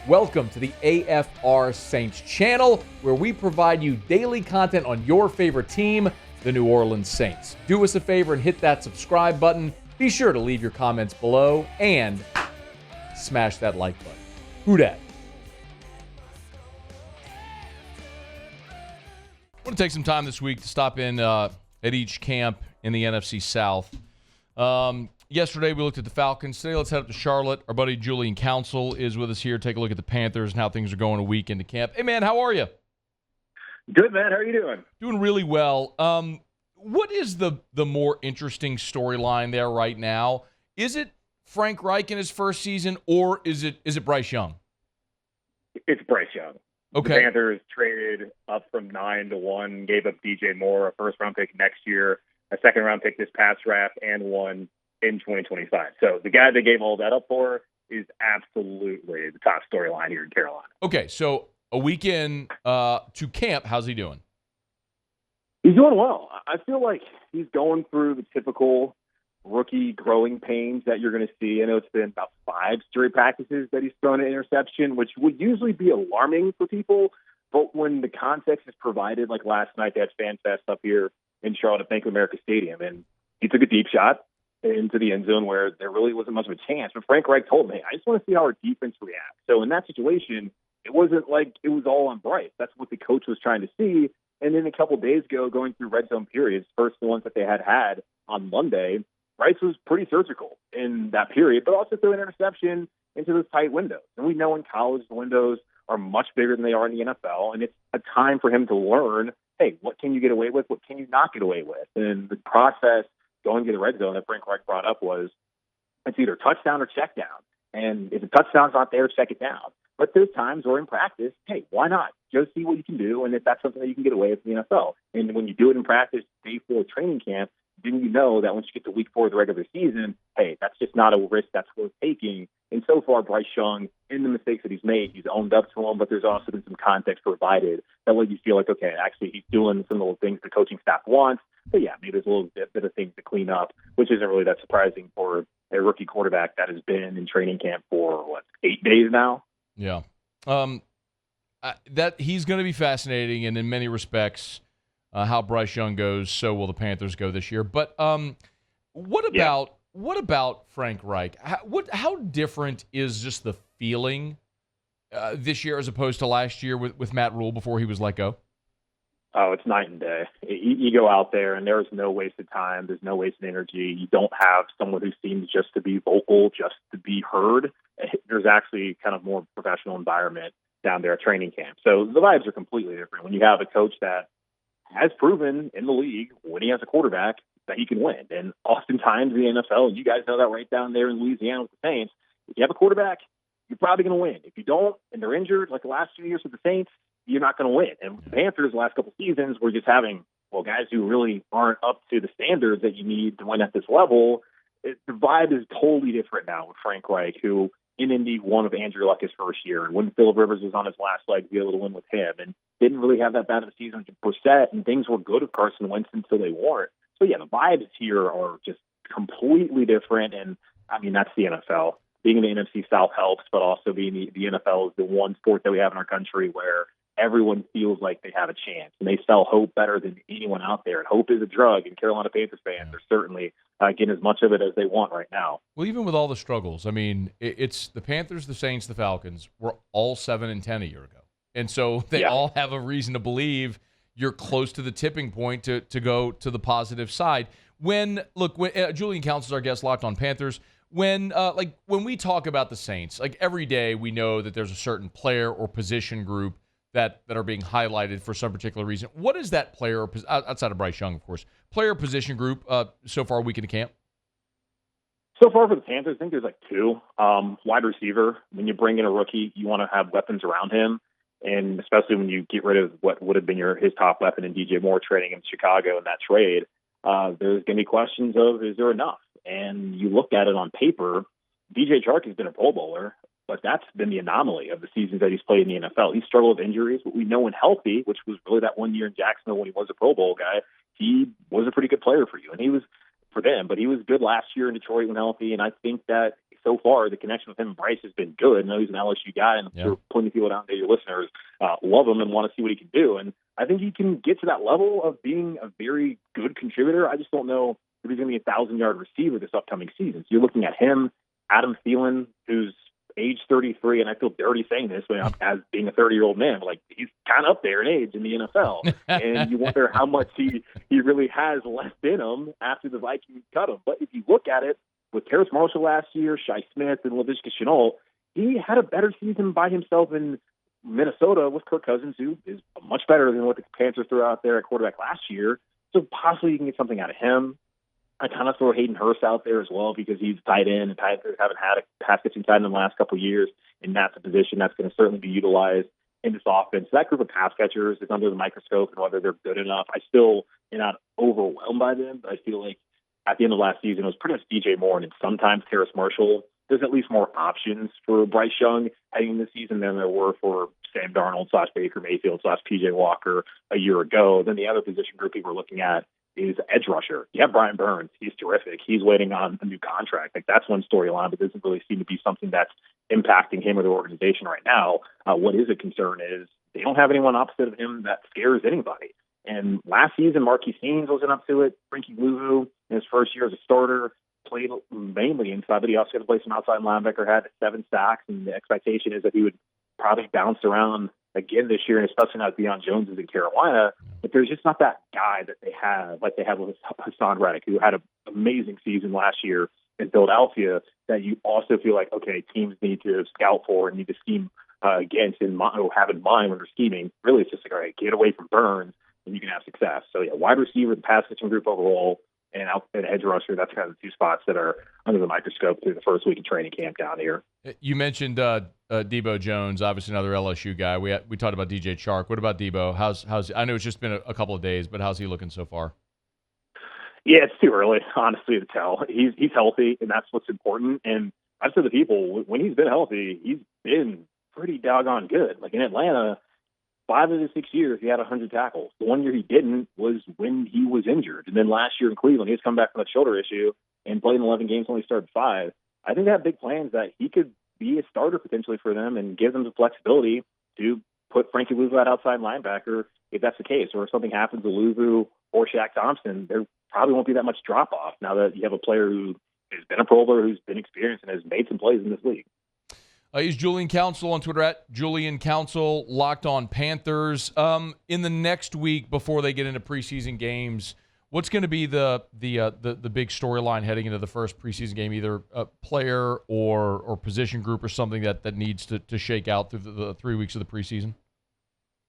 Welcome to the AFR Saints channel, where we provide you daily content on your favorite team, the New Orleans Saints. Do us a favor and hit that subscribe button. Be sure to leave your comments below and smash that like button. Who dat? I want to take some time this week to stop in at each camp in the NFC South. Yesterday, we looked at the Falcons. Today, let's head up to Charlotte. Our buddy Julian Council is with us here. Take a look at the Panthers and how things are going a week into camp. Hey, man, how are you? Good, man. How are you doing? Doing really well. What is the more interesting storyline there right now? Is it Frank Reich in his first season, or is it Bryce Young? It's Bryce Young. Okay. The Panthers traded up from 9 to 1, gave up DJ Moore, a first-round pick next year, a second-round pick this past draft, and one in 2025. So the guy they gave all that up for is absolutely the top storyline here in Carolina. Okay, so a week in to camp, how's he doing? He's doing well. I feel like he's going through the typical rookie growing pains that you're going to see. I know it's been about 5 straight practices that he's thrown an interception, which would usually be alarming for people. But when the context is provided, like last night, they had Fan Fest up here in Charlotte at Bank of America Stadium, and he took a deep shot into the end zone where there really wasn't much of a chance. But Frank Reich told me, I just want to see how our defense reacts. So in that situation, it wasn't like it was all on Bryce. That's what the coach was trying to see. And then a couple days ago, going through red zone periods, first the ones that they had on Monday, Bryce was pretty surgical in that period, but also threw an interception into those tight windows. And we know in college the windows are much bigger than they are in the NFL, and it's a time for him to learn, hey, what can you get away with? What can you not get away with? And the process going to the red zone that Frank Reich brought up was it's either touchdown or check down. And if the touchdown's not there, check it down. But there's times where in practice, hey, why not? Just see what you can do, and if that's something that you can get away with in the NFL. And when you do it in practice, day 4 training camp, then you know that once you get to week 4 of the regular season, hey, that's just not a risk that's worth taking. And so far, Bryce Young, in the mistakes that he's made, he's owned up to them, but there's also been some context provided that way you feel like, okay, actually he's doing some little things the coaching staff wants. But yeah, maybe there's a little bit of things to clean up, which isn't really that surprising for a rookie quarterback that has been in training camp for, 8 days now? Yeah. That he's going to be fascinating, and in many respects, how Bryce Young goes, so will the Panthers go this year. But what about Frank Reich? How different is just the feeling this year as opposed to last year with Matt Rule before he was let go? Oh, it's night and day. You go out there, and there's no wasted time. There's no wasted energy. You don't have someone who seems just to be vocal, just to be heard. There's actually kind of more professional environment down there at training camp. So the vibes are completely different when you have a coach that has proven in the league when he has a quarterback that he can win. And oftentimes in the NFL, and you guys know that right down there in Louisiana with the Saints, if you have a quarterback, you're probably going to win. If you don't, and they're injured, like the last 2 years with the Saints, you're not going to win. And the Panthers the last couple of seasons were just having, guys who really aren't up to the standards that you need to win at this level. The vibe is totally different now with Frank Reich, who in Indy won with Andrew Luck his first year. And when Phillip Rivers was on his last leg, be able to win with him. And didn't really have that bad of a season with Brissett, and things were good with Carson Wentz until they weren't. So, yeah, the vibes here are just completely different. And, I mean, that's the NFL. Being in the NFC South helps, but also being the NFL is the one sport that we have in our country where everyone feels like they have a chance. And they sell hope better than anyone out there. And hope is a drug, and Carolina Panthers fans are certainly getting as much of it as they want right now. Well, even with all the struggles, I mean, it's the Panthers, the Saints, the Falcons were all 7-10 a year ago. And so they all have a reason to believe you're close to the tipping point to go to the positive side. When Julian Council is our guest, Locked on Panthers. When we talk about the Saints, like every day we know that there's a certain player or position group that are being highlighted for some particular reason. What is that player, outside of Bryce Young, of course, player position group so far week into camp? So far for the Panthers, I think there's 2. Wide receiver, when you bring in a rookie, you want to have weapons around him. And especially when you get rid of what would have been his top weapon in DJ Moore trading in Chicago in that trade, there's going to be questions of, is there enough? And you look at it on paper, DJ Chark has been a Pro Bowler, but that's been the anomaly of the seasons that he's played in the NFL. He struggled with injuries, but we know when healthy, which was really that 1 year in Jacksonville when he was a Pro Bowl guy, he was a pretty good player for you. And he was for them, but he was good last year in Detroit when healthy. And I think that so far, the connection with him and Bryce has been good. I know he's an LSU guy, and I'm sure plenty of people down there, your listeners, love him and want to see what he can do. And I think he can get to that level of being a very good contributor. I just don't know if he's going to be a 1,000-yard receiver this upcoming season. So you're looking at him, Adam Thielen, who's age 33, and I feel dirty saying this as being a 30-year-old man, but like he's kind of up there in age in the NFL, and you wonder how much he really has left in him after the Vikings cut him. But if you look at it, with Terrace Marshall last year, Shai Smith, and Laviska Shenault, he had a better season by himself in Minnesota with Kirk Cousins, who is much better than what the Panthers threw out there at quarterback last year. So possibly you can get something out of him. I kind of throw Hayden Hurst out there as well because he's tight end, and Panthers haven't had a pass-catching tight end in the last couple of years, and that's a position that's going to certainly be utilized in this offense. So that group of pass catchers is under the microscope, and whether they're good enough, I still am not overwhelmed by them, but I feel like at the end of last season, it was pretty much DJ Moore and sometimes Terrace Marshall. There's at least more options for Bryce Young heading into the season than there were for Sam Darnold / Baker Mayfield / PJ Walker a year ago. Then the other position group people were looking at is edge rusher. Yeah, Brian Burns. He's terrific. He's waiting on a new contract. Like that's one storyline, but doesn't really seem to be something that's impacting him or the organization right now. What is a concern is they don't have anyone opposite of him that scares anybody. And last season, Marquise Haynes wasn't up to it. Frankie Louvu, in his first year as a starter, played mainly inside, but he also got to play some outside linebacker, had 7 sacks, and the expectation is that he would probably bounce around again this year, and especially not Deebo Jones is in Carolina. But there's just not that guy that they have, like they have with Hassan Reddick, who had an amazing season last year in Philadelphia, that you also feel like, okay, teams need to scout for and need to scheme against and have in mind when they're scheming. Really, it's just like, all right, get away from Burns, and you can have success. So, yeah, wide receiver, the pass catching group overall, and out and edge rusher, that's kind of the 2 spots that are under the microscope through the first week of training camp down here. You mentioned Deebo Jones, obviously another LSU guy. We talked about DJ Chark. What about Deebo? How's I know it's just been a couple of days, but how's he looking so far? Yeah, it's too early, honestly, to tell. He's healthy, and that's what's important. And I've said to people, when he's been healthy, he's been pretty doggone good. Like in Atlanta, 5 of the 6 years, he had 100 tackles. The 1 year he didn't was when he was injured. And then last year in Cleveland, he was come back from that shoulder issue and played in 11 games, only started 5. I think they have big plans that he could be a starter potentially for them and give them the flexibility to put Frankie Louvu at outside linebacker if that's the case. Or if something happens to Louvu or Shaq Thompson, there probably won't be that much drop-off now that you have a player who has been a Pro Bowler, who's been experienced, and has made some plays in this league. He's Julian Council on Twitter at Julian Council, Locked On Panthers. In the next week before they get into preseason games, what's going to be the big storyline heading into the first preseason game, either a player or position group or something that needs to shake out through the 3 weeks of the preseason?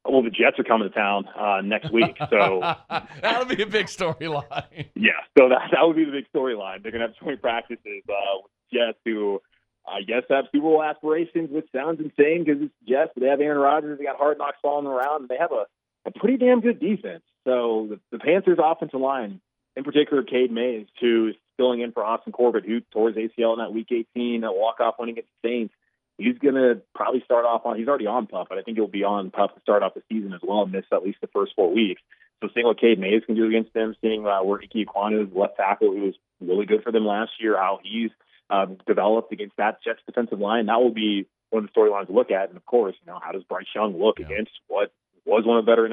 Well, the Jets are coming to town next week, so that'll be a big storyline. Yeah, so that would be the big storyline. They're going to have joint practices with Jets, who I guess have Super Bowl aspirations, which sounds insane because it's Jets. They have Aaron Rodgers. They got Hard Knocks following around, and they have a pretty damn good defense. So the Panthers' offensive line, in particular, Cade Mays, who's filling in for Austin Corbett, who tore his ACL in that Week 18 walk-off winning against the Saints. He's going to probably start off on – he's already on PUP, but I think he'll be on PUP to start off the season as well and miss at least the first 4 weeks. So seeing what Cade Mays can do against them, seeing where QB Bryce left tackle, who was really good for them last year, how he's developed against that Jets defensive line, that will be one of the storylines to look at. And, of course, how does Bryce Young look against what was one of the better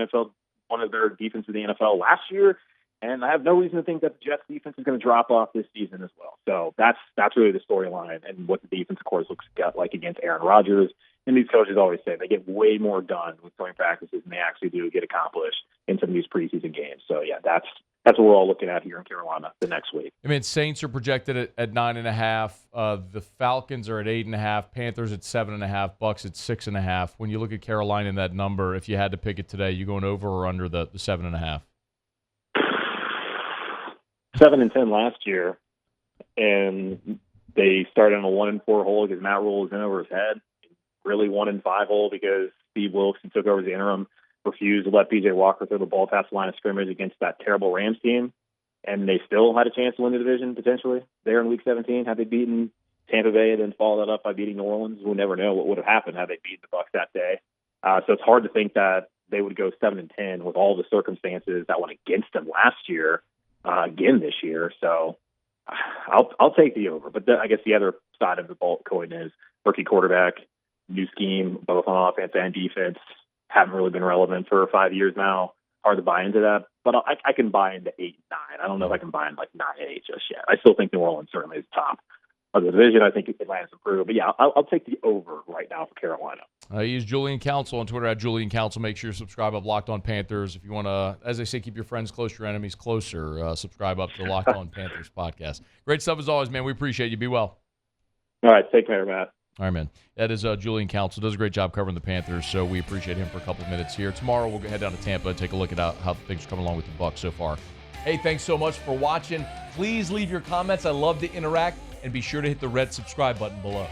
defenses in the NFL last year? And I have no reason to think that the Jets defense is going to drop off this season as well. So that's really the storyline and what the defense, of course, looks like against Aaron Rodgers. And these coaches always say they get way more done with joint practices than they actually do get accomplished in some of these preseason games. So, yeah, that's what we're all looking at here in Carolina the next week. I mean, Saints are projected at 9.5. The Falcons are at 8.5. Panthers at 7.5. Bucks at 6.5. When you look at Carolina in that number, if you had to pick it today, you going over or under the 7.5? 7-10 last year, and they started on a 1-4 hole because Matt Rule was in over his head. Really 1-5 hole because Steve Wilkson took over as the interim, refused to let PJ Walker throw the ball past the line of scrimmage against that terrible Rams team, and they still had a chance to win the division potentially there in Week 17 had they beaten Tampa Bay and then followed that up by beating New Orleans. We'll never know what would have happened had they beaten the Bucs that day. So it's hard to think that they would go 7-10 with all the circumstances that went against them last year. Again this year. So I'll take the over. But I guess the other side of the coin is rookie quarterback, new scheme, both on offense and defense, haven't really been relevant for 5 years now. Hard to buy into that, but I can buy into 8 and 9. I don't know if I can buy into 9 and 8 just yet. I still think New Orleans certainly is top of the division. I think Atlanta's improved, but yeah, I'll take the over right now for Carolina. He's Julian Council on Twitter at Julian Council. Make sure you subscribe up Locked On Panthers. If you want to, as they say, keep your friends close, your enemies closer. Subscribe up to Locked On Panthers podcast. Great stuff as always, man. We appreciate you. Be well. All right, take care, Matt. All right, man. That is Julian Council. Does a great job covering the Panthers, so we appreciate him for a couple of minutes here. Tomorrow we'll head down to Tampa and take a look at how things are coming along with the Bucs so far. Hey, thanks so much for watching. Please leave your comments. I love to interact, and be sure to hit the red subscribe button below.